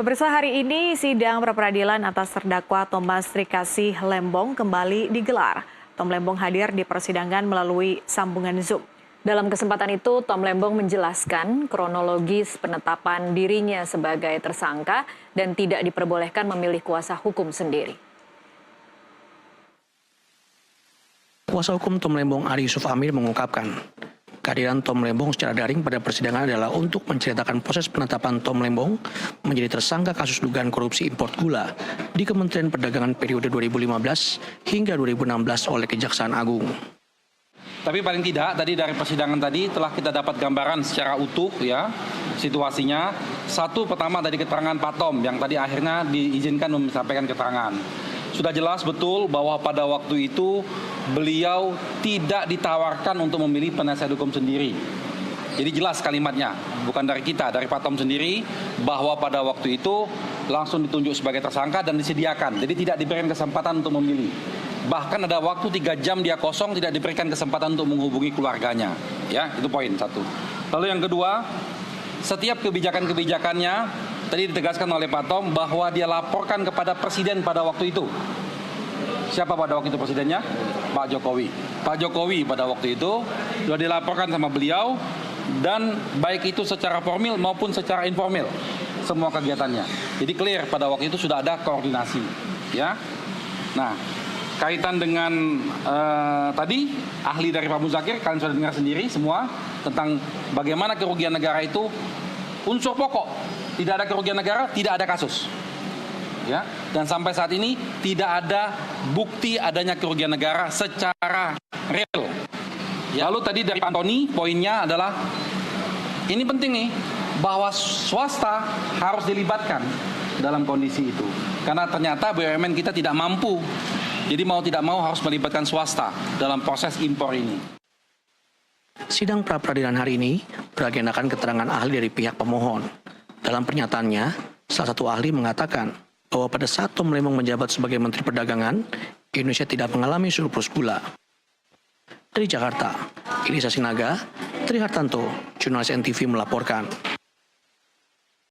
Pemirsa, hari ini sidang pra-peradilan atas terdakwa Thomas Trikasih Lembong kembali digelar. Tom Lembong hadir di persidangan melalui sambungan Zoom. Dalam kesempatan itu, Tom Lembong menjelaskan kronologis penetapan dirinya sebagai tersangka dan tidak diperbolehkan memilih kuasa hukum sendiri. Kuasa hukum Tom Lembong Ari Yusuf Amir mengungkapkan, kehadiran Tom Lembong secara daring pada persidangan adalah untuk menceritakan proses penetapan Tom Lembong menjadi tersangka kasus dugaan korupsi impor gula di Kementerian Perdagangan periode 2015 hingga 2016 oleh Kejaksaan Agung. Tapi paling tidak tadi dari persidangan tadi telah kita dapat gambaran secara utuh ya situasinya. Satu, pertama dari keterangan Pak Tom yang tadi akhirnya diizinkan menyampaikan keterangan. Sudah jelas betul bahwa pada waktu itu beliau tidak ditawarkan untuk memilih penasihat hukum sendiri. Jadi jelas kalimatnya, bukan dari kita, dari Pak Tom sendiri, bahwa pada waktu itu langsung ditunjuk sebagai tersangka dan disediakan. Jadi tidak diberikan kesempatan untuk memilih. Bahkan ada waktu 3 jam dia kosong, tidak diberikan kesempatan untuk menghubungi keluarganya. Ya, itu poin satu. Lalu yang kedua, setiap kebijakan-kebijakannya tadi ditegaskan oleh Pak Tom bahwa dia laporkan kepada Presiden pada waktu itu. Siapa pada waktu itu presidennya? Pak Jokowi. Pak Jokowi pada waktu itu sudah dilaporkan sama beliau dan baik itu secara formal maupun secara informal semua kegiatannya. Jadi clear pada waktu itu sudah ada koordinasi. Ya. Nah, kaitan dengan tadi ahli dari Pak Muzakir kalian sudah dengar sendiri semua tentang bagaimana kerugian negara itu unsur pokok. Tidak ada kerugian negara, tidak ada kasus. Ya, dan sampai saat ini tidak ada bukti adanya kerugian negara secara real. Ya. Lalu tadi dari Antoni poinnya adalah ini penting nih bahwa swasta harus dilibatkan dalam kondisi itu. Karena ternyata BUMN kita tidak mampu. Jadi mau tidak mau harus melibatkan swasta dalam proses impor ini. Sidang pra-peradilan hari ini beragendakan keterangan ahli dari pihak pemohon. Dalam pernyataannya, salah satu ahli mengatakan bahwa pada saat Tom Lembong menjabat sebagai Menteri Perdagangan, Indonesia tidak mengalami surplus gula. Dari Jakarta, Ilisa Sinaga, Tri Hartanto, Jurnalis NTV melaporkan.